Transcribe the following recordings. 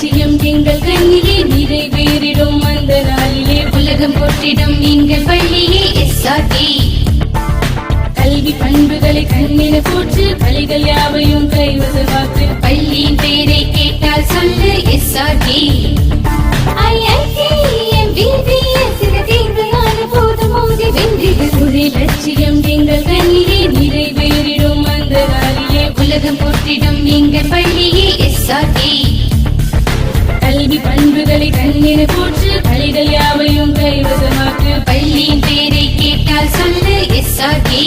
லட்சியம் எங்கள் கண்ணிலே நிறைவேறிடும் அந்த நாளிலே உலகம் போற்றிடும் எங்கள் பள்ளியே எஸ்ஆர்டி. கல்வி பண்புகளை கண்ணின போற்று பள்ளிகள் யாவையும் கைவசமாக்கு பள்ளியின் பேரை கேட்டால் சொல்லு எஸ்ஆர்டி. லட்சியம் எங்கள் கண்ணிலே நிறைவேறிடும் அந்த நாளிலே உலகம் போற்றிடும் எங்கள் பள்ளியே எஸ்ஆர்டி. கல்வி பண்புகளை கண்ணின போற்று பள்ளிகள் யாவையும் கைவசமாக்கு பள்ளியின் பேரை கேட்டால் சொல்லு SRT.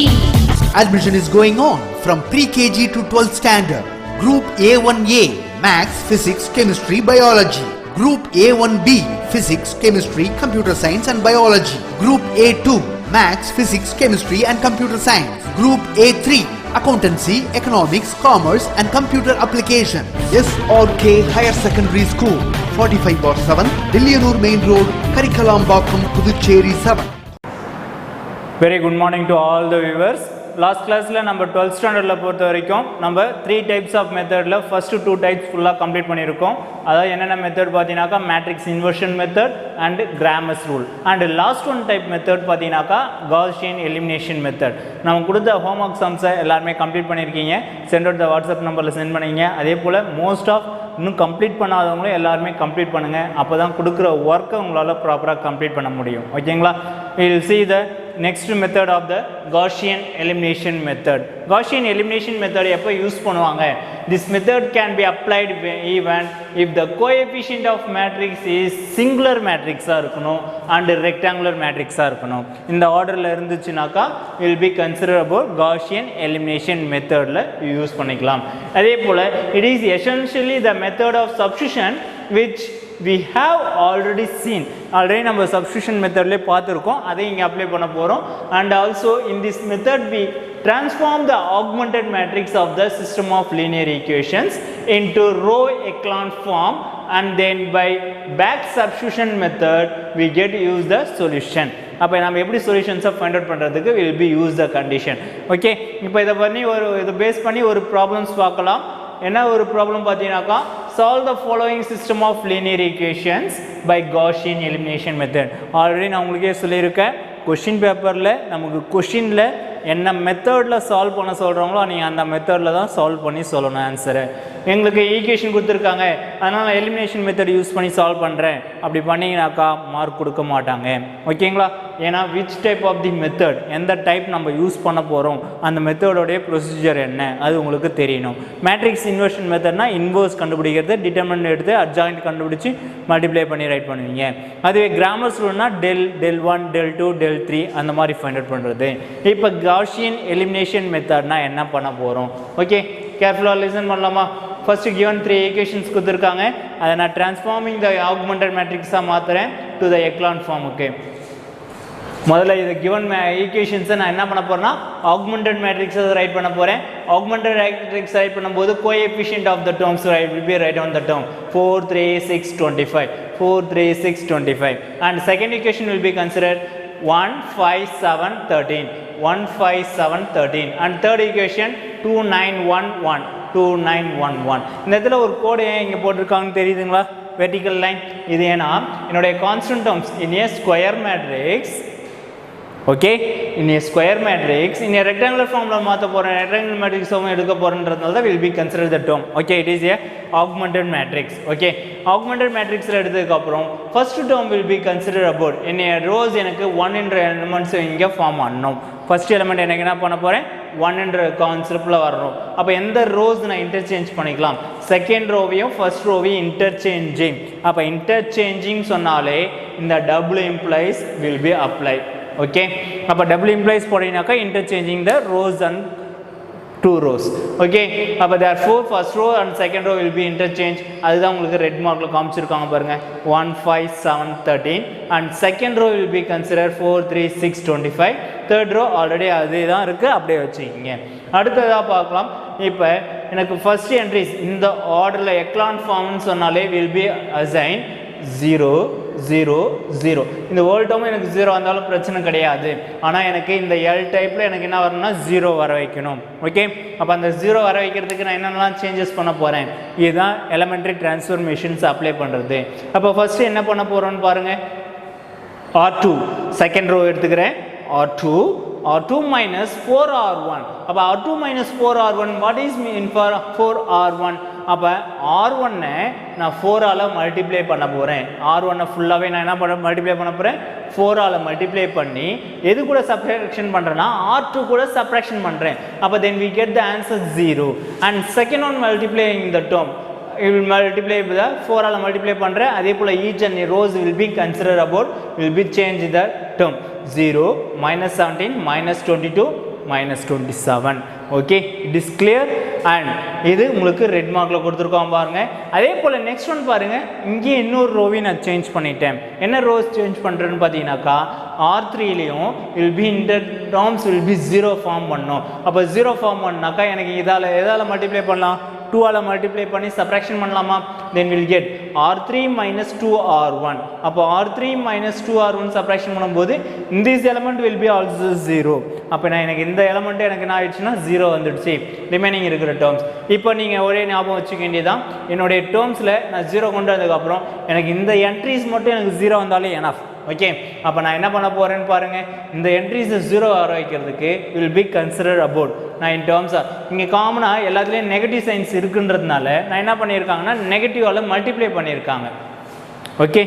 Admission is going on from pre-KG to 12th standard. Group A1A Maths, Physics, Chemistry, Biology. Group A1B Physics, Chemistry, Computer Science and Biology. Group A2 Maths, Physics, Chemistry and Computer Science. Group A3 Accountancy, Economics, Commerce and Computer Application. SRK Higher Secondary School, 45/7, Dilliyanur Main Road, Karikalambakkam, Puducherry 7. Very good morning to all the viewers. Last கிளாஸில் நம்ம 12th ஸ்டாண்டர்டில் பொறுத்த வரைக்கும் நம்ம 3 types of மெத்தடில் first 2 types ஃபுல்லாக complete பண்ணியிருக்கோம். அதாவது என்னென்ன மெத்தட் பார்த்தீங்கன்னாக்கா matrix inversion method and Cramer's rule. And last one type method பார்த்தீங்கன்னாக்கா காஸியன் எலிமினேஷன் மெத்தட். நம்ம கொடுத்த ஹோம் ஒர்க் சம்ஸை எல்லாருமே கம்ப்ளீட் பண்ணியிருக்கீங்க. சென்ட் அவுட் த வாட்ஸ்அப் நம்பரில் சென்ட் பண்ணிங்க. அதே போல் மோஸ்ட் ஆஃப் இன்னும் கம்ப்ளீட் பண்ணாதவங்களும் எல்லாருமே கம்ப்ளீட் பண்ணுங்கள். அப்போ தான் கொடுக்குற ஒர்க்கை உங்களால் ப்ராப்பராக கம்ப்ளீட் பண்ண முடியும். ஓகேங்களா? we will see the next method of the Gaussian elimination method. Gaussian elimination method எப்போ யூஸ் பண்ணுவாங்க? This method can be applied even if the coefficient of matrix is singular matrix-ஆ இருக்கணும் and rectangular matrix-ஆ இருக்கணும். இந்த ஆர்டரில் இருந்துச்சுனாக்கா will be considered about Gaussian elimination method-ல யூஸ் பண்ணிக்கலாம். அதே போல் it is essentially the method of substitution which we have already seen. Already நம்ம சப்ஸ்டியூஷன் மெத்தட்லேயே பார்த்துருக்கோம். அதை இங்கே அப்ளை பண்ண போகிறோம். And also in this method we transform the augmented matrix of the system of linear equations into row echelon form and then by back substitution method we get use the solution. அப்போ நம்ம எப்படி சொல்யூஷன்ஸை find out பண்ணுறதுக்கு will be use the condition. Okay, இப்போ இதை பண்ணி இதை base பண்ணி ஒரு ப்ராப்ளம்ஸ் பார்க்கலாம். என்ன ஒரு ப்ராப்ளம் பார்த்தீங்கன்னாக்கா solve the following system of linear equations by Gaussian elimination method. Already நான் உங்களுக்கே சொல்லியிருக்கேன், கொஷின் பேப்பரில் நமக்கு கொஷினில் என்ன மெத்தடில் சால்வ் பண்ண சொல்கிறாங்களோ நீங்கள் அந்த மெத்தடில் தான் சால்வ் பண்ணி சொல்லணும் ஆன்சரை. எங்களுக்கு ஈக்குவேஷன் கொடுத்துருக்காங்க, அதனால் நான் எலிமினேஷன் மெத்தட் யூஸ் பண்ணி சால்வ் பண்ணுறேன் அப்படி பண்ணிங்கனாக்கா மார்க் கொடுக்க மாட்டாங்க. ஓகேங்களா? ஏன்னா which type of the method, எந்த டைப் நம்ம யூஸ் பண்ண போகிறோம், அந்த மெத்தடோடைய ப்ரொசீஜர் என்ன அது உங்களுக்கு தெரியணும். மேட்ரிக்ஸ் இன்வர்ஷன் மெத்தட்னா இன்வர்ஸ் கண்டுபிடிக்கிறது, டிட்டர்மினன்ட் எடுத்து அட்ஜாயிண்ட் கண்டுபிடிச்சி மல்டிப்ளை பண்ணி ரைட் பண்ணுவீங்க. அதுவே கிராமர்ஸ் ரூல்னா del 1 del 2 del 3 அந்த மாதிரி ஃபைண்ட் அவுட் பண்ணுறது. இப்போ Gaussian elimination methodனா என்ன பண்ண போகிறோம்? ஓகே, கேர்ஃபுல்லாக லிசன் பண்ணலாமா? ஃபர்ஸ்ட் given 3 equations கொடுத்துருக்காங்க, அதை நான் transforming the augmented matrix-ஆக மாற்றுறேன் to the echelon form. Okay, முதல்ல இது given equations-ஐ நான் என்ன பண்ண போகிறேன்னா augmented matrix-ஐ ரைட் பண்ண போகிறேன். augmented matrix ரைட் பண்ணும்போது coefficient of the terms will be write on the term 4 3 6 25 4 3 6 25 and second equation will be considered 1 5 7 13 1 5 7 13 and third equation 2 9 1 1 2 9 1 1. இந்த இடத்துல ஒரு கோடு ஏன் இங்கே போட்டிருக்காங்கன்னு தெரியுதுங்களா? Vertical line. இது ஏன்னா என்னுடைய கான்ஸ்டன்ட் டேர்ம்ஸ் இன் ஏ ஸ்கொயர் மேட்ரிக்ஸ், ஓகே, இன் ஏ ஸ்கொயர் மேட்ரிக்ஸ் இன் ஏ ரெக்டாங்குலர் ஃபார்மில் மாற்ற போகிறேன், ரெக்டாங்குலர் மேட்ரிக்ஸாகவும் எடுக்க போகிறேன்றதுனால தான் will be consider the term. Okay, it is a augmented matrix. Okay, augmented matrixல எடுத்ததுக்கப்புறம் first term will be consider about in A rose எனக்கு 1 என்ற elements இங்கே form பண்ணணும். ஃபர்ஸ்ட் எலிமெண்ட் எனக்கு என்ன பண்ண போகிறேன் 1 என்ற கான்செப்டில் வரணும். அப்போ எந்த ரோஸ் நான் இன்டர்சேஞ்ச் பண்ணிக்கலாம், செகண்ட் ரோவையும் ஃபர்ஸ்ட் ரோவையும் இன்டர்சேஞ்சிங். அப்போ இன்டர்சேஞ்சிங் சொன்னாலே இந்த double implies will be apply. Okay, அப்போ டபுள் இம்ப்ளைஸ் போனீங்கன்னாக்கா interchanging the rows and 2 rows. Okay, அப்போ therefore first row and second row will be interchange. அதுதான் உங்களுக்கு ரெட் மார்க்கில் காமிச்சிருக்காங்க பாருங்க, 1 5 7 13 and second row will be considered 4 3 6 25. third row already அதே தான் இருக்குது, அப்படியே வச்சுக்கிங்க. அடுத்ததாக பார்க்கலாம். இப்போ எனக்கு ஃபர்ஸ்ட் என்ட்ரிஸ் இந்த ஆர்டரில் எக்லான் ஃபார்ம்னு சொன்னாலே will be assign 0 0 0 இந்த ஹோல் டேர்ம் எனக்கு 0 வந்தாலும் பிரச்சனை கிடையாது. ஆனால் எனக்கு இந்த எல் டைப்பில் எனக்கு என்ன வரணும்னா 0 வர வைக்கணும். ஓகே, அப்போ அந்த 0 வர வைக்கிறதுக்கு நான் என்னென்னலாம் சேஞ்சஸ் பண்ண போகிறேன், இதுதான் எலமெண்ட்ரி டிரான்ஸ்ஃபர்மேஷன்ஸ் அப்ளை பண்ணுறது. அப்போ ஃபஸ்ட்டு என்ன பண்ண போகிறோன்னு பாருங்கள். R2 செகண்ட் ரோ எடுத்துக்கிறேன். R2 minus 4R1. அப்போ R2 minus 4R1 what is mean for 4R1? அப்போ R1 நான் 4 ஆல் மல்டிப்ளை பண்ண போகிறேன். R1 ஃபுல்லாகவே நான் என்ன பண்ண மல்டிப்ளை பண்ண போகிறேன், 4 ஆல் மல்டிப்ளை பண்ணி எது கூட சப்ட்ராக்ஷன் பண்ணுறேன்னா R2 கூட சப்ட்ராக்ஷன் பண்ணுறேன். அப்போ then we get the answer 0. and second one multiplying the term, you will multiply with the 4 all multiply பண்ணுறேன். அதே போல் each and rows will be considered about will be change the term 0 minus 17 minus 22 minus 27. Okay, it is clear. and இது உங்களுக்கு red மார்க்கில் கொடுத்துருக்கோம் பாருங்கள். அதே போல் next one பாருங்கள், இங்கே இன்னொரு ரோவையும் நான் சேஞ்ச் பண்ணிட்டேன். என்ன ரோஸ் சேஞ்ச் பண்ணுறேன்னு பார்த்தீங்கன்னாக்கா R3லையும் will be இந்த டேர்ம்ஸ் will be 0 ஃபார்ம் பண்ணணும். அப்போ 0 ஃபார்ம் பண்ணாக்கா எனக்கு எதால் மல்டிப்ளை பண்ணலாம், 2 ஆல் மல்டிப்ளை பண்ணி சப்ட்ராக்ஷன் பண்ணலாமா, then we'll get R3 minus 2R1. அப்போ R3 minus 2R1 சப்ட்ராக்ஷன் பண்ணும்போது this element will be also 0. அப்போ நான் எனக்கு இந்த எலமெண்ட்டு எனக்கு என்ன ஆயிடுச்சுன்னா 0 வந்துடுச்சு ரிமைனிங் இருக்கிற டேர்ம்ஸ். இப்போ நீங்கள் ஒரே ஞாபகம் வச்சுக்க வேண்டியதான், என்னுடைய டேர்ம்ஸில் நான் 0 கொண்டு வந்ததுக்கப்புறம் எனக்கு இந்த என்ட்ரிஸ் மட்டும் எனக்கு 0 வந்தாலே எனஃப். ஓகே, அப்போ நான் என்ன பண்ண போகிறேன்னு பாருங்கள். இந்த என்ட்ரிஸை 0 வர வைக்கிறதுக்கு வில் பி கன்சிடர் அபவுட் நான் இன் டேர்ம்ஸ் இங்கே காமனாக எல்லாத்துலேயும் நெகட்டிவ் சைன்ஸ் இருக்குன்றதுனால நான் என்ன பண்ணியிருக்காங்கன்னா நெகட்டிவால் மல்டிப்ளை பண்ணியிருக்காங்க. ஓகே,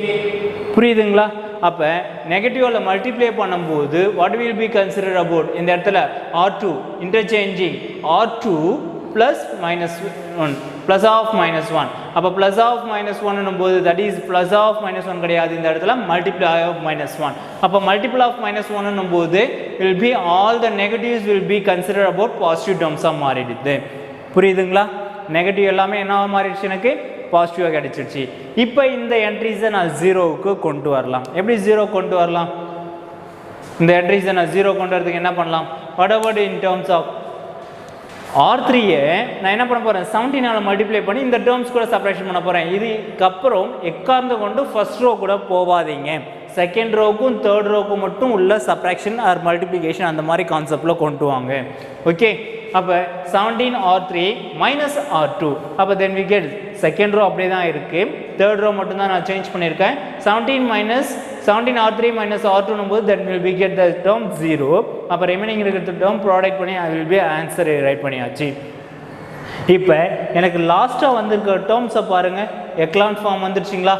புரியுதுங்களா? அப்போ நெகட்டிவால் மல்டிப்ளை பண்ணும்போது what will be consider about இந்த இடத்துல R2 interchanging R2 plus minus 1 plus of minus 1. அப்போ plus of minus 1 என்னும்போது that is plus of minus 1 கிடையாது, இந்த இடத்துல multiply of minus 1. அப்போ multiple of minus 1 என்னும்போது will be all the negatives will be considered about positive terms மாறிடுது. புரியுதுங்களா? Negative எல்லாமே என்னவா மாறிடுச்சு, எனக்கு பாசிட்டிவாக கிடைச்சிருச்சு. இப்போ இந்த என்ட்ரிஸை நான் 0க்கு கொண்டு வரலாம். எப்படி 0 கொண்டு வரலாம், இந்த என்ட்ரிஸை நான் 0 கொண்டு வரதுக்கு என்ன பண்ணலாம், whatever in terms of R3யை நான் என்ன பண்ண போகிறேன் 17 ஆல் மல்டிப்ளை பண்ணி இந்த டேர்ம்ஸ் கூட சப்ட்ராக்ஷன் பண்ண போகிறேன். இதுக்கப்புறம் எக்கார்ந்து கொண்டு ஃபர்ஸ்ட் ரோ கூட போகாதீங்க, செகண்ட் ரோவுக்கும் தேர்ட் ரோவுக்கும் மட்டும் உள்ள சப்ட்ராக்ஷன் ஆர் மல்டிப்ளிகேஷன் அந்த மாதிரி கான்செப்டில் கொண்டு வாங்க. ஓகே, அப்போ 17 R3 மைனஸ் R2. அப்போ then we get second row அப்படியே தான் இருக்குது, தேர்ட் ரோ மட்டும்தான் நான் சேஞ்ச் பண்ணியிருக்கேன். 17 R3 மைனஸ் R2 போது தென் will B get the term 0. அப்போ ரிமைனிங் இருக்கிற டேர்ம் ப்ராடக்ட் பண்ணி I will be answer right பண்ணியாச்சு. இப்போ எனக்கு லாஸ்ட்டாக வந்திருக்க டேர்ம்ஸை பாருங்கள், எக்லான் ஃபார்ம் வந்துருச்சிங்களா?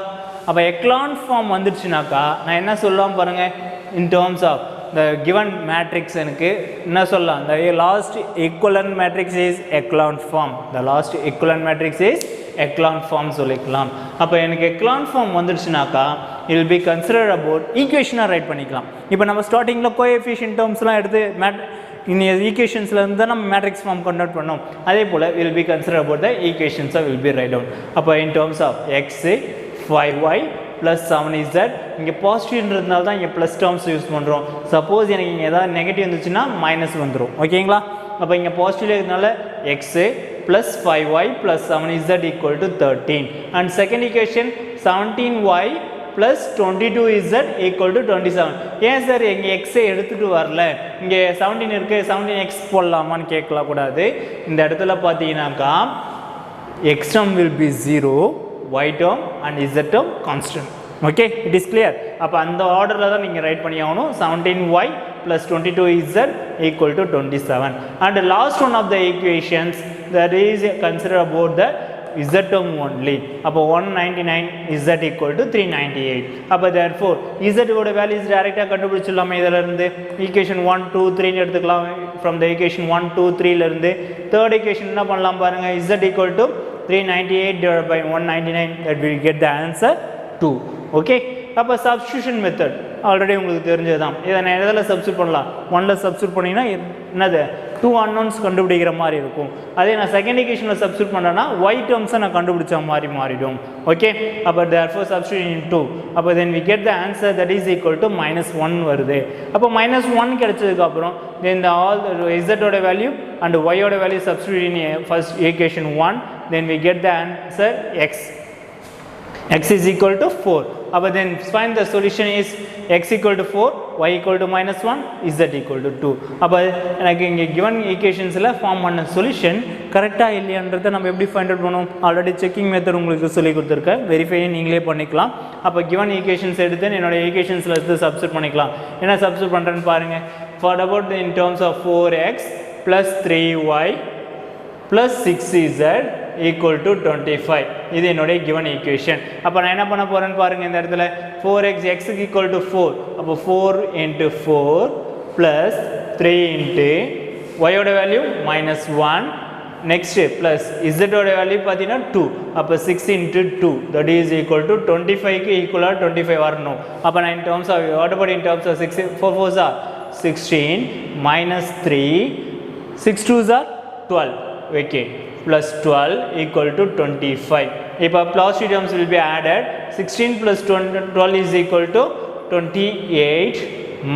அப்போ எக்லான் ஃபார்ம் வந்துருச்சுனாக்கா நான் என்ன சொல்லலாம் பாருங்கள், in terms of the given matrix எனக்கு என்ன சொல்லலாம், the last equivalent matrix is echelon form, the last equivalent matrix is echelon form சொல்லிக்கலாம். அப்போ எனக்கு echelon form வந்துருச்சுனாக்கா it will be considered about ஈக்குவேஷனாக ரைட் பண்ணிக்கலாம். இப்போ நம்ம ஸ்டார்டிங்கில் கோஎஃபிஷியன்ட் டேர்ம்ஸ்லாம் எடுத்து இந்த ஈக்குவேஷன்ஸில் இருந்து தான் நம்ம மேட்ரிக்ஸ் ஃபார்ம் கன்வெர்ட் பண்ணோம். அதே போல் will be consider about the ஈக்குவேஷன்ஸை வில் பி ரைட் டவுன். அப்போ in terms of x 5y plus 7z, இங்கே பாசிட்டிவ்ன்றதுனால தான் இங்கே ப்ளஸ் டேர்ம்ஸ் யூஸ் பண்ணுறோம். சப்போஸ் எனக்கு இங்கே ஏதாவது நெகட்டிவ் இருந்துச்சுன்னா மைனஸ் வந்துடும். ஓகேங்களா? அப்போ இங்கே பாசிட்டிவ் இருக்கிறதுனால x plus 5y plus 7z equal to 13. And second equation 17y plus 22z equal to 27. ஏன் சார் எங்கள் எக்ஸை எடுத்துகிட்டு வரல, இங்கே 17 இருக்குது 17x போடலாமான்னு கேட்கலாம் கூடாது. இந்த இடத்துல பார்த்தீங்கன்னாக்கா x term will be 0, y term and z term constant. Okay, it is clear. அப்போ அந்த ஆர்டரில் தான் நீங்கள் ரைட் பண்ணி ஆகணும். 17y plus 22z equal to 27. and last one of the equations that is consider about the z term only. அப்போ 199 z equal to 398. அப்போ therefore z ஓட வேல்யூஸ் டைரெக்டாக கண்டுபிடிச்சிடலாமே இதிலிருந்து. ஈக்குவேஷன் 1 2 3 எடுத்துக்கலாம். ஃப்ரம் த ஈக்குவேஷன் 1 2 3லேருந்து தேர்ட் ஈக்குவேஷன் என்ன பண்ணலாம் பாருங்கள், z equal to 398 divided by 199, that will get the answer 2. Okay, அப்போ சப்ஸ்டியூஷன் மெத்தட் ஆல்ரெடி உங்களுக்கு தெரிஞ்சது தான். இதை நான் எதில் சப்ஸ்டியூட் பண்ணலாம், 1ல் சப்ஸ்டியூட் பண்ணிங்கன்னா என்னது 2 unknowns கண்டுபிடிக்கிற மாதிரி இருக்கும். அதே நான் செகண்ட் ஈக்குவேஷனில் சப்ஸ்டியூட் பண்ணேன்னா y டேர்ம்ஸை நான் கண்டுபிடிச்ச மாதிரி மாறிடும். ஓகே, அப்போ therefore substitute in 2. அப்போ then we get the answer that is equal to -1 வருது. அப்போ -1 கிடைச்சதுக்கப்புறம் then the all z ஓட வேல்யூ and y ஓட value substitute in first equation 1, then we get the answer x is equal to 4. அப்போ then find the solution is x equal to 4, y equal to minus 1, z equal to 2. அப்போ எனக்கு இங்கே given equationsல form பண்ண solution கரெக்டாக இல்லையான்றதை நம்ம எப்படி find out பண்ணுவோம்? Already checking method உங்களுக்கு சொல்லி கொடுத்துருக்கேன், வெரிஃபை நீங்களே பண்ணிக்கலாம். அப்போ given equations எடுத்து என்னோட equationsல எடுத்து சப்ஸ்டிட் பண்ணிக்கலாம். என்ன சப்ஸ்டிட் பண்ணுறேன்னு பாருங்கள். For about in terms of 4x plus 3y plus 6z equal to 25. இது என்னுடைய given equation. அப்போ நான் என்ன பண்ண போகிறேன்னு பாருங்கள். இந்த இடத்துல 4x x equal to 4, அப்போ 4 into 4 plus 3 into y ஓட வேல்யூ -1, next plus z ஓட வேல்யூ பார்த்தீங்கன்னா 2, அப்போ 6 into 2 that is equal to 25க்கு ஈக்குவலாக 25 வரணும். அப்போ நான் in terms of what about in terms of 6 4 4s are 16 minus 3 6 2s are 12, okay, plus 12 equal to 25. இப்போ positive terms will be added. 16 plus 12 is equal to 28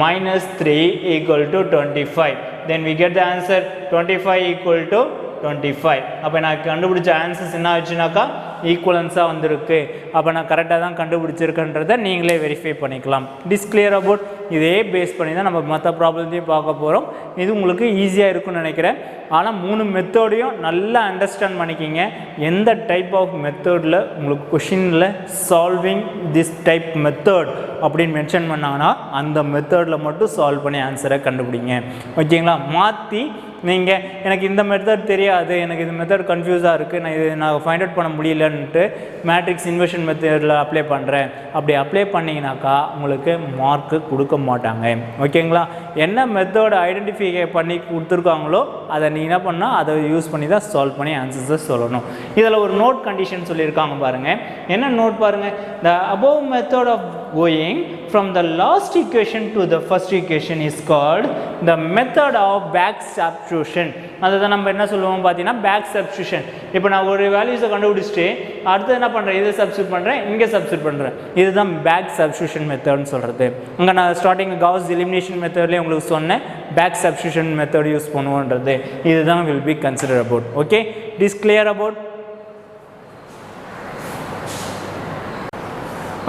minus 3 equal to 25. Then we get the answer 25 equal to 25. அப்போ நான் கண்டுபிடிச்ச answers என்ன ஆச்சுனாக்கா ஈக்குவலன்ஸாக வந்திருக்கு. அப்போ நான் கரெக்டாக தான் கண்டுபிடிச்சிருக்கன்றதை நீங்களே வெரிஃபை பண்ணிக்கலாம். டிஸ் கிளியர் அபவுட் இதே பேஸ் பண்ணி தான் நம்ம மற்ற ப்ராப்ளத்தையும் பார்க்க போகிறோம். இது உங்களுக்கு ஈஸியாக இருக்கும்னு நினைக்கிறேன். ஆனால் 3 மெத்தடையும் நல்லா அண்டர்ஸ்டாண்ட் பண்ணிக்கிங்க. எந்த டைப் ஆஃப் மெத்தடில் உங்களுக்கு கொஷினில் சால்விங் திஸ் டைப் மெத்தட் அப்படின்னு மென்ஷன் பண்ணாங்கன்னா அந்த மெத்தடில் மட்டும் சால்வ் பண்ணி ஆன்சரை கண்டுபிடிங்க. ஓகேங்களா? மாற்றி நீங்கள் எனக்கு இந்த மெத்தட் தெரியாது, எனக்கு இந்த மெத்தட் கன்ஃபியூஸாக இருக்குது, நான் ஃபைண்ட் அவுட் பண்ண முடியலன்ட்டு மேட்ரிக்ஸ் இன்வர்ஷன் மெத்தடில் அப்ளை பண்ணுறேன், அப்படி அப்ளை பண்ணிங்கனாக்கா உங்களுக்கு மார்க்கு கொடுக்க மாட்டாங்க. ஓகேங்களா? என்ன மெத்தட் ஐடென்டிஃபை பண்ணி கொடுத்துருக்காங்களோ அதை நீங்கள் என்ன பண்ணால் அதை யூஸ் பண்ணி தான் சால்வ் பண்ணி ஆன்சர்ஸை சொல்லணும். இதில் ஒரு நோட் கண்டிஷன் சொல்லியிருக்காங்க பாருங்கள். என்ன நோட் பாருங்கள். The above method of going from the last equation to the first equation is called the method of back substitution. அதுதான் நம்ம என்ன சொல்லுவோம் பார்த்தீங்கன்னா பேக் சப்ஸ்டியூஷன். இப்போ நான் ஒரு வேல்யூஸை கண்டுபிடிச்சிட்டு அடுத்து என்ன பண்ணுறேன், இதை சப்ஸ்டியூட் பண்ணுறேன், இங்கே சப்ஸ்டியூட் பண்ணுறேன். இதுதான் பேக் சப்ஸ்டியூஷன் மெத்தட்னு சொல்கிறது. அங்கே நான் ஸ்டார்டிங் காஸ் எலிமினேஷன் மெத்தட்லேயே உங்களுக்கு சொன்னேன் பேக் சப்ஸ்டியூஷன் மெத்தட் யூஸ் பண்ணுவோன்றது. இதுதான் will be considered about. Okay, it is clear about.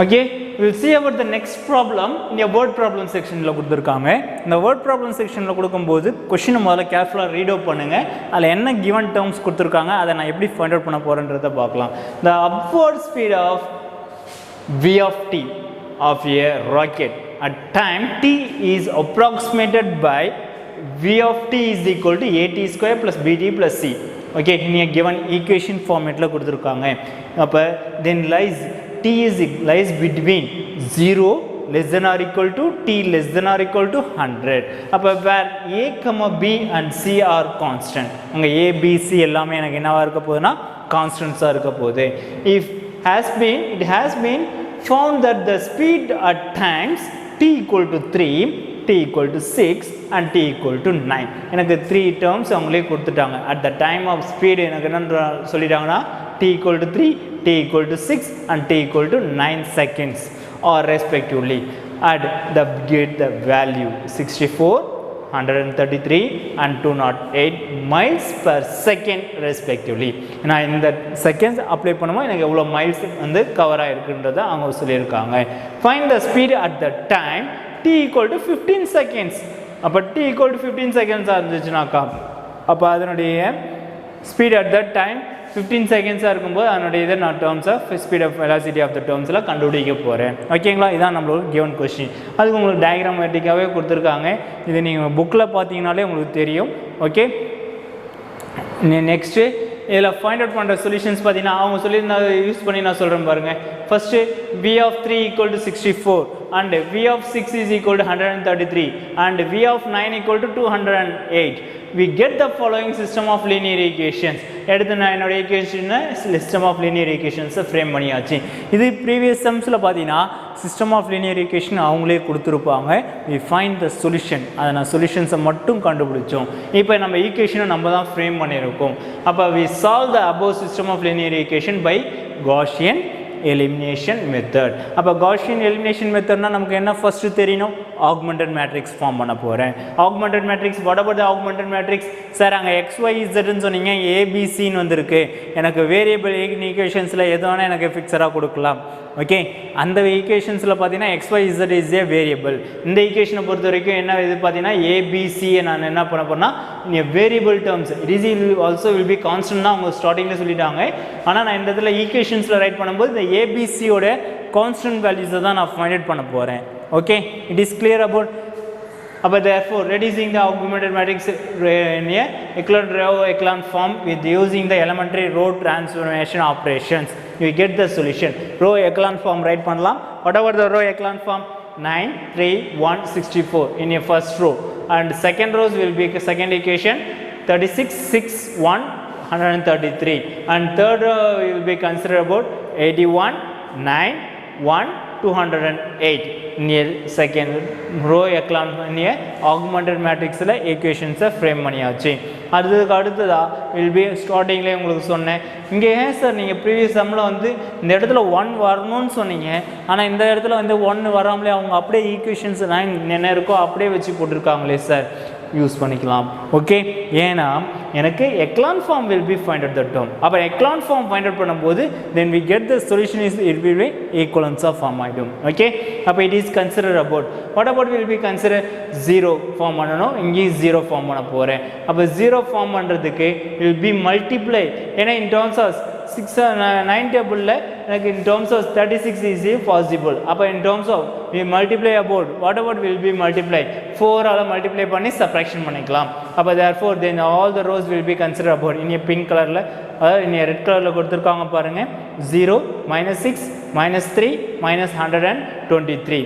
Okay, we will see about the next problem in your word problem section la kuduthirukanga. இந்த word problem section la கொடுக்கும்போது question முதல்ல கேர்ஃபுல்லா read out பண்ணுங்க. அதுல என்ன given terms கொடுத்திருக்காங்க அதை நான் எப்படி ஃபைண்ட் அவுட் பண்ண போறேன்றதை பார்க்கலாம். The upward speed of v of t of a rocket at time t is approximated by v of t is equal to at square plus bt plus c. Okay, in a given equation format la கொடுத்திருக்காங்க. அப்ப then t lies between 0 less than or equal to t less than or equal to 100. அப்போ where a, b and c are constant. அங்கே a, b, c எல்லாமே எனக்கு என்னவா இருக்க போகுதுன்னா கான்ஸ்டன்ஸாக இருக்க போகுது. It has been found that the speed at times t equal to 3, t equal to 6 and t equal to 9. எனக்கு 3 terms அவங்களே கொடுத்துட்டாங்க. At the time of speed எனக்கு என்ன சொல்லிட்டாங்கன்னா t equal to 3, t equal to 6 and t equal to 9 seconds or respectively. Add the get the value 64, 133 and 208 miles per second respectively. நான் இந்த seconds apply பண்ணும்போது எனக்கு எவ்வளோ மைல்ஸ் வந்து cover ஆகிருக்குன்றதை அவங்க சொல்லியிருக்காங்க. Find the speed at the time t equal to 15 seconds. அப்போ t equal to 15 seconds இருந்துச்சுனாக்கா அப்போ அதனுடைய ஸ்பீட் அட் தட் டைம் 15 செகண்ட்ஸாக இருக்கும்போது அதனுடைய இதை நான் terms of speed of velocity of the டேர்ம்ஸில் கண்டுபிடிக்க போகிறேன். ஓகேங்களா? இதான் நம்மளோட கிவன் கொஸ்டின். அதுக்கு உங்களுக்கு டயக்ராமேட்டிக்காகவே கொடுத்துருக்காங்க. இது நீங்கள் புக்கில் பார்த்தீங்கனாலே உங்களுக்கு தெரியும். ஓகே, நெக்ஸ்ட்டு இதில் ஃபைண்ட் அவுட் பண்ணுற சொல்யூஷன்ஸ் பார்த்தீங்கன்னா அவங்க சொல்லியிருந்தா யூஸ் பண்ணி நான் சொல்கிறேன் பாருங்கள். First v of 3 equal to 64 and v of 6 is equal to 133 and v of 9 equal to 208. We get the following system of linear equations. எடுத்து நான் என்னோட ஈக்குவேஷனை சிஸ்டம் ஆஃப் லீனியர் ஈக்குவேஷன்ஸை ஃப்ரேம் பண்ணியாச்சு. இது ப்ரீவியஸ் சம்ஸில் பார்த்தீங்கன்னா சிஸ்டம் ஆஃப் லீனியர் ஈக்குவேஷன் அவங்களே கொடுத்துருப்பாங்க. We find the solution. அதை நான் சொல்யூஷன்ஸை மட்டும் கண்டுபிடிச்சோம். இப்போ நம்ம ஈக்குவேஷனை நம்ம தான் ஃப்ரேம் பண்ணியிருக்கோம். அப்போ we solve the above system of linear equation by Gaussian elimination method. அப்போ காஷியன் எலிமினேஷன் மெத்தட்னா நமக்கு என்ன ஃபஸ்ட்டு தெரியணும், ஆக்மெண்டட் மேட்ரிக்ஸ் ஃபார்ம் பண்ண போகிறேன். Augmented matrix what about the augmented matrix? Sir அங்கே XYZன்னு சொன்னீங்க, ABCன்னு வந்திருக்கு, எனக்கு வேரியபிள் ஈக்குவேஷன்ஸில் எது வேணால் எனக்கு ஃபிக்ஸராக கொடுக்கலாம். ஓகே, அந்த ஈக்குவேஷன்ஸில் பார்த்தீங்கன்னா XYZ இஸ் ஏ வேரியபிள். இந்த ஈக்குவேஷனை பொறுத்த வரைக்கும் என்ன இது பார்த்தீங்கன்னா ABCயை நான் என்ன பண்ண போகிறேன்னா variable terms it is also will be constant தான் அவங்க ஸ்டார்டிங்கில் சொல்லிட்டாங்க. ஆனால் நான் இந்த இடத்துல ஈக்குவேஷன்ஸில் ரைட் பண்ணும்போது இந்த ABCயோட கான்ஸ்டன்ட் வேல்யூஸை தான் நான் ஃபைண்ட் அவுட் பண்ண போகிறேன். Okay, it is clear about. But therefore reducing the augmented matrix in a echelon row echelon form with using the elementary row transformation operations, you get the solution. Row echelon form write பண்ணலாம். Whatever the row echelon form 9 3 1 64 in your first row, and second rows will be second equation 36 6 1 133, and third row will be considered about 81 9 1 208 near second row echelon near augmented matrixல equations frame பண்ணியாச்சு. அடுத்ததா will be ஸ்டார்டிங்லேயே உங்களுக்கு சொன்னேன். இங்கே ஏன் sir நீங்கள் previous சம்மில் வந்து இந்த இடத்துல 1 வரணும்னு சொன்னீங்க, ஆனால் இந்த இடத்துல வந்து 1 வராமலே அவங்க அப்படியே ஈக்குவேஷன்ஸ் 9 என்ன இருக்கோ அப்படியே வச்சு போட்டிருக்காங்களே சார், யூஸ் பண்ணிக்கலாம். ஓகே, ஏன்னா எனக்கு echelon form will be find out the term. அப்போ எக்லான் ஃபார்ம் ஃபைண்ட் அவுட் பண்ணும்போது then we get the solution is it will be equivalence of form ஆகிடும். ஓகே, அப்போ it is consider about what about will be consider 0 form பண்ணணும். இங்கேயும் 0 form பண்ண போகிறேன். அப்போ 0 form பண்ணுறதுக்கு வில் பி மல்டிப்ளை, ஏன்னா இன் டேர்ம்ஸ் ஆஃப் 6 9 டேபிளில் எனக்கு in terms of 36 is possible. அப்போ in terms of we multiply about what about will be multiply 4 all multiply பண்ணி subtraction பண்ணிக்கலாம். அப்போ therefore then all the rows will be considered about in a pink கலரில் in a red கலரில் கொடுத்துருக்காங்க பாருங்கள் 0 -6 -3 -123.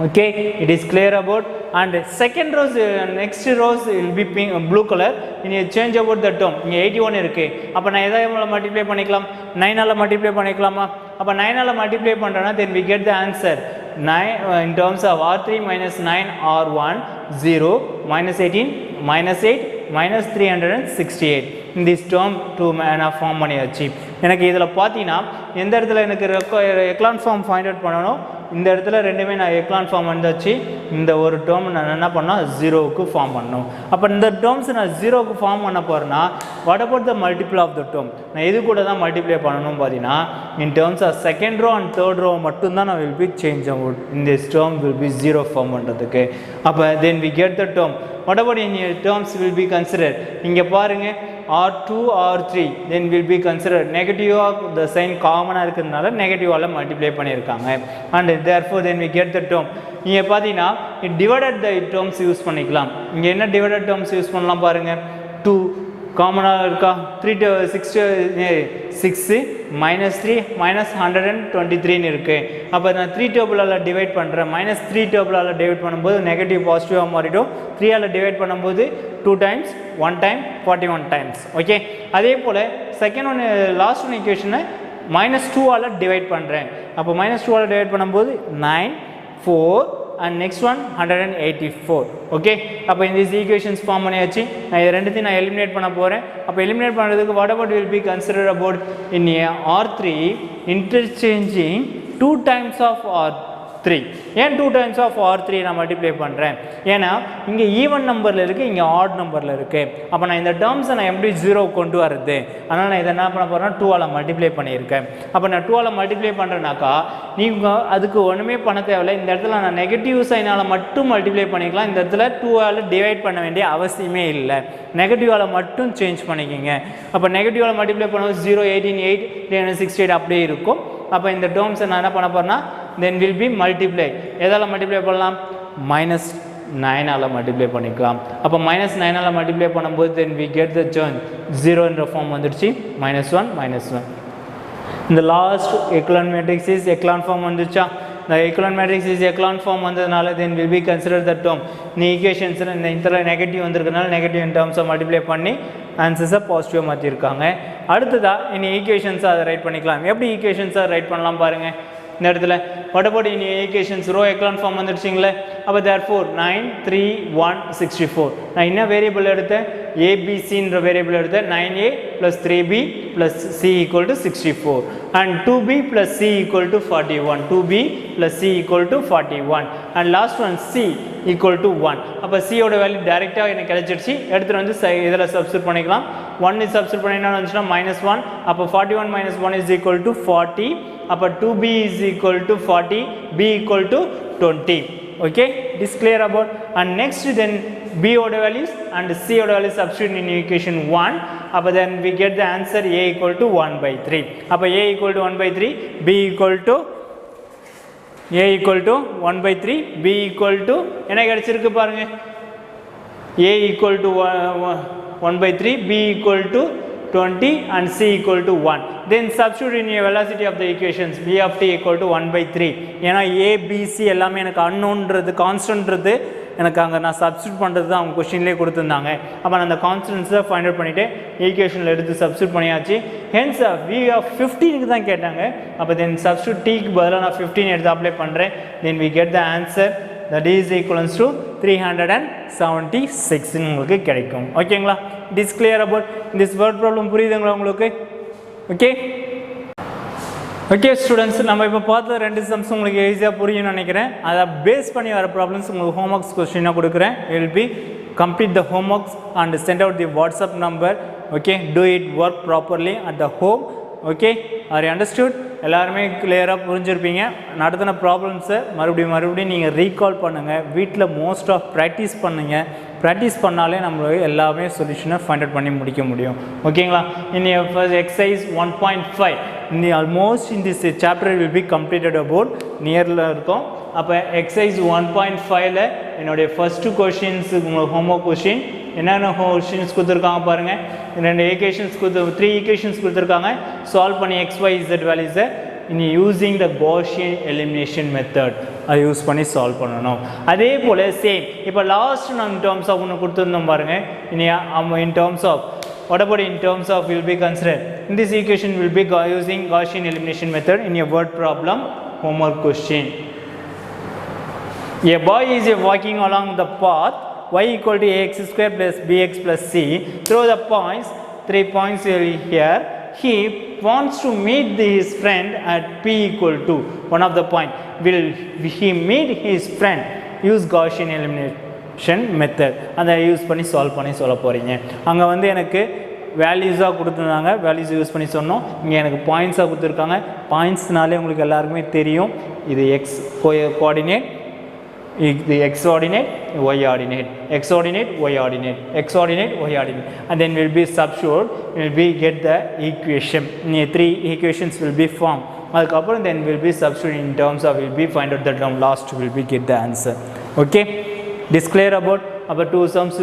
Okay, it is clear about. And second rows next rows will be pink blue color. in a change about the term இங்கே 81 இருக்கு. அப்போ நான் எதாவது multiply பண்ணிக்கலாம், 9 ஆல் மல்டிப்ளை பண்ணிக்கலாமா? அப்போ 9 ஆல் மல்டிப்ளை பண்ணுறேன்னா then we get the answer 9 in terms of R3 minus 9 R1 0 minus 18 minus 8 minus 368 in this term to form பண்ணியாச்சு. எனக்கு இதில் பார்த்தீங்கன்னா எந்த இடத்துல எனக்கு எக்லான் ஃபார்ம் ஃபைண்ட் அவுட் பண்ணணும், இந்த இடத்துல ரெண்டுமே நான் எக்லான் ஃபார்ம் வந்தாச்சு. இந்த ஒரு டேர்ம் நான் என்ன பண்ணால் 0க்கு ஃபார்ம் பண்ணணும். அப்போ இந்த டேர்ம்ஸ் நான் 0க்கு ஃபார்ம் பண்ண போகிறேன்னா what about the multiple of the term, நான் எது கூட தான் மல்டிப்ளை பண்ணணும் பார்த்தீங்கன்னா in terms of second row and third row மட்டும்தான் நான் வில் பி சேஞ்ச் அவுட் இந்த டேர்ம் வில் பி 0 ஃபார்ம் பண்ணுறதுக்கு. அப்போ then we get the term what about in terms will be consider. இங்கே பாருங்கள் R2 R3 then will be considered negative of the sign காமனாக இருக்கிறதுனால நெகட்டிவால் multiply பண்ணியிருக்காங்க. And therefore then we get the term. இங்கே பார்த்தீங்கன்னா divided the terms use பண்ணிக்கலாம். இங்கே என்ன டிவைடட் டேர்ம்ஸ் யூஸ் பண்ணலாம் பாருங்கள், 2 காமனாக இருக்கா, 3 6 -3 -123 இருக்குது. அப்போ நான் 3 டேபிளால் டிவைட் பண்ணுறேன், -3 டேபிளால் டிவைட் பண்ணும்போது நெகட்டிவ் பாசிட்டிவாக மாறிடும். 3 ஆல் டிவைட் பண்ணும்போது 2 times 1 time 41 times. ஓகே, அதே போல் செகண்ட் ஒன்று லாஸ்ட் ஒன் ஈக்குவேஷனை -2 ஆல் டிவைட் பண்ணுறேன். அப்போ -2 ஆல் டிவைட் பண்ணும்போது 9 4 and next one 184. ஓகே, அப்போ இந்த ஈக்குவேஷன்ஸ் ஃபார்ம் பண்ணியாச்சு. நான் இது ரெண்டுத்தையும் நான் எலிமினேட் பண்ண போகிறேன். அப்போ எலிமினேட் பண்ணுறதுக்கு what about will be consider about in R3 interchanging 2 times of R3. ஏன் 2 times of R3 நான் மல்டிப்ளை பண்ணுறேன், ஏன்னா இங்கே ஈவன் நம்பரில் இருக்குது, இங்கே ஆட் நம்பரில் இருக்குது. அப்போ நான் இந்த டேர்ம்ஸை நான் எப்படி 0 கொண்டு வரது, அதனால் நான் இதை என்ன பண்ண போகிறேன்னா 2 ஆல் மல்டிப்ளை பண்ணியிருக்கேன். அப்போ நான் 2 ஆல் மல்டிப்ளை பண்ணுறேனாக்கா நீங்கள் அதுக்கு ஒன்றுமே பண்ண தேவையில்லை. இந்த இடத்துல நான் நெகட்டிவ் சைனால் மட்டும் மல்டிப்ளை பண்ணிக்கலாம். இந்த இடத்துல 2 ஆல் டிவைட் பண்ண வேண்டிய அவசியமே இல்லை, நெகட்டிவால் மட்டும் சேஞ்ச் பண்ணிக்கிங்க. அப்போ நெகட்டிவால் மல்டிப்ளை பண்ணும்போது 0 18 8 368 அப்படியே இருக்கும். அப்போ இந்த டேர்ம்ஸை நான் என்ன பண்ண போகிறேன்னா தென் வில் பி மல்டிப்ளை, எதால் மல்டிப்ளை பண்ணலாம், -9 ஆல் மல்டிப்ளை பண்ணிக்கலாம். அப்போ -9 ஆல் மல்டிப்ளை பண்ணும்போது then we get the term 0 என்ற ஃபார்ம் வந்துடுச்சு, -1 -1. இந்த last echelon matrix is echelon form வந்துருச்சா, இந்த echelon matrix is echelon form வந்ததுனால then will be consider the term. இந்த ஈக்குவேஷன்ஸில் இந்த இதில் நெகட்டிவ் வந்திருக்கனால நெகட்டிவ் இன் டேர்ம்ஸை மல்டிப்ளை பண்ணி ஆன்சர்ஸை பாசிட்டிவாக மாற்றிருக்காங்க. அடுத்ததாக இனி ஈக்குவேஷன்ஸை அதை ரைட் பண்ணிக்கலாம். எப்படி ஈக்குவேஷன்ஸை ரைட் பண்ணலாம் பாருங்கள். இந்த இடத்துல what about in equations row echelon form வந்துருச்சிங்களே. அப்போ therefore 9 3 1 64 நான் என்ன வேரியபிள் எடுத்தேன், ஏபிசின்ற வேரியபிள் எடுத்தேன். 9a + plus 3b plus c equal to 64 and 2b plus c equal to 41, 2b plus c equal to 41 and last one c equal to 1. அப்போ c ஓட value டைரெக்டாக எனக்கு கிடைச்சிருச்சு. எடுத்துகிட்டு வந்து இதில் சப்ஸ்டிட் பண்ணிக்கலாம். 1 சப்ஸ்டிட் பண்ணினா வந்துச்சுன்னா -1. அப்போ 41 minus 1 is equal to 40. அப்போ 2b is equal to 40, b equal to 20. Okay, this clear about. And next then b order values and c order values substitute in equation 1. Appo then we get the answer a equal to 1/3. Appo a equal to 1/3, b equal to 1/3, b equal to என்ன கிடைச்சிருக்கு பாருங்க, a equal to 1/3, b equal to 20 and c equal to 1. Then substitute in your velocity of the equations, b of t equal to 1/3. ஏன்னா a b c எல்லாமே எனக்கு அன்னோன்றது கான்ஸ்டன்ட்றது எனக்கு அங்கே நான் substitute பண்ணுறது தான் அவங்க கொஸ்டின்லேயே கொடுத்துருந்தாங்க. அப்போ நான் அந்த கான்ஸ்டன்ஸை ஃபைண்ட் அவுட் பண்ணிவிட்டு ஈக்குவேஷனில் எடுத்து சப்ஸ்டியூட் பண்ணியாச்சு. ஹென்ஸ் v of 15க்கு தான் கேட்டாங்க. அப்போ தென் சப்ஸ்டியூட் tக்கு பதிலாக நான் 15 எடுத்து அப்ளை பண்ணுறேன். தென் we get the answer that is equals to 376 உங்களுக்கு கிடைக்கும். ஓகேங்களா? It is clear about this word problem. புரியுதுங்களா உங்களுக்கு? ஓகே ஓகே ஸ்டூடெண்ட்ஸ், நம்ம இப்போ பார்த்த 2 சம்ஸ் உங்களுக்கு ஈஸியாக புரியும்னு நினைக்கிறேன். அதை பேஸ் பண்ணி வர ப்ராப்ளம்ஸ் உங்களுக்கு ஹோம்ஒர்க்ஸ் கொஸ்டினாக கொடுக்குறேன். It will be complete the homeworks and send out the WhatsApp number. Okay, do it work properly at the home. Okay, are understood? எல்லாருமே கிளியராக புரிஞ்சுருப்பீங்க. நடத்தின ப்ராப்ளம்ஸை மறுபடியும் நீங்கள் ரீகால் பண்ணுங்கள். வீட்டில் மோஸ்ட் ஆஃப் ப்ராக்டிஸ் பண்ணுங்கள். ப்ராக்டிஸ் பண்ணாலே நம்ம எல்லாமே சொல்யூஷனை ஃபைண்ட் அவுட் பண்ணி முடிக்க முடியும். ஓகேங்களா? இன் ஃபர்ஸ்ட் எக்ஸசைஸ் 1.5 இந்த almost in this chapter will be completed about நியரில் இருக்கும். அப்போ எக்ஸசைஸ் 1.5ல என்னுடைய ஃபஸ்ட்டு கொஷின்ஸ் உங்களுக்கு ஹோம்ஒர்க் கொஷின் என்னென்ன கொஷின்ஸ் கொடுத்துருக்காங்க பாருங்கள். 3 ஈக்குவேஷன்ஸ் கொடுத்துருக்காங்க. சால்வ் பண்ணி XYZ வேல்யூஸை இனி using the Gaussian elimination method அதை யூஸ் பண்ணி சால்வ் பண்ணணும். அதே போல் சேம் இப்போ லாஸ்ட் நம்ம இன் டேர்ம்ஸ் ஆஃப் ஒன்று கொடுத்துருந்தோம் பாருங்கள். இனி in terms of what about in terms of will be considered in this equation will be using Gaussian elimination method in a word problem homework question. A boy is walking along the path y equal to ax square plus bx plus c through the points 3 points here. He wants to meet his friend at p equal to one of the point. Will he meet his friend? Use Gaussian elimination method அதை use பண்ணி solve பண்ணி சொல்ல போகிறீங்க. அங்கே வந்து எனக்கு வேல்யூஸாக கொடுத்துருந்தாங்க, values use பண்ணி சொன்னோம். இங்கே எனக்கு பாயிண்ட்ஸாக கொடுத்துருக்காங்க. பாயிண்ட்ஸ்னாலே உங்களுக்கு எல்லாருக்குமே தெரியும், இது எக்ஸ் கோஆர்டினேட், இது X ordinate, Y ordinate, X ordinate, Y ordinate, X ordinate, Y ordinate, and then will be substitute, will be get the equation. 3 equations will be formed. அதுக்கப்புறம் then will be substitute in terms of will be find out the term last will be get the answer. Okay, this clear about 2 sums,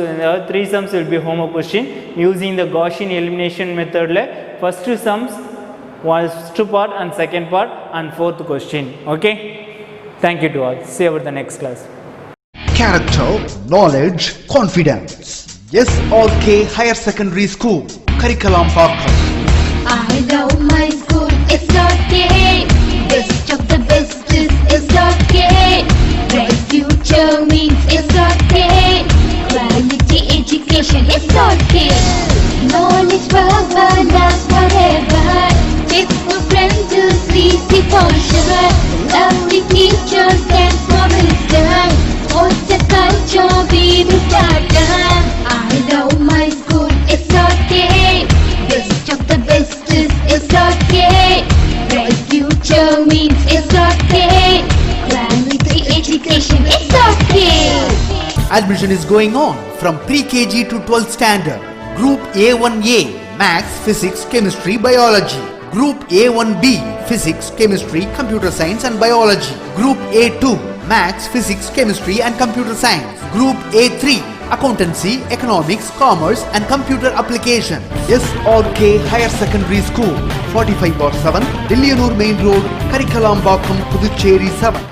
3 sums will be homework question using the Gaussian elimination method. First sums, first part and second part and fourth question. Okay, thank you to all. See you over the next class. Character, knowledge, confidence. SRK Higher Secondary School, Curriculum Parkram. I love my school, it's okay. Best of the best is SRK. Bright future means it's okay. Quality education, it's okay. Knowledge forever, last forever. Faithful friends to see the culture. Lovely teachers and promisers. What's the culture we will start? I love my school, it's okay. Best of the best is it's okay. Bright future means it's okay. Quality education, it's okay. Admission is going on from pre-KG to 12th standard. Group A1A, Maths, Physics, Chemistry, Biology. Group A1B, Physics, Chemistry, Computer Science and Biology. Group A2, Maths, Physics, Chemistry and Computer Science. Group A3, Accountancy, Economics, Commerce and Computer Application. SRK Higher Secondary School, 45/7, Dilliyanur Main Road, Karikalambakkam, Puducherry 7.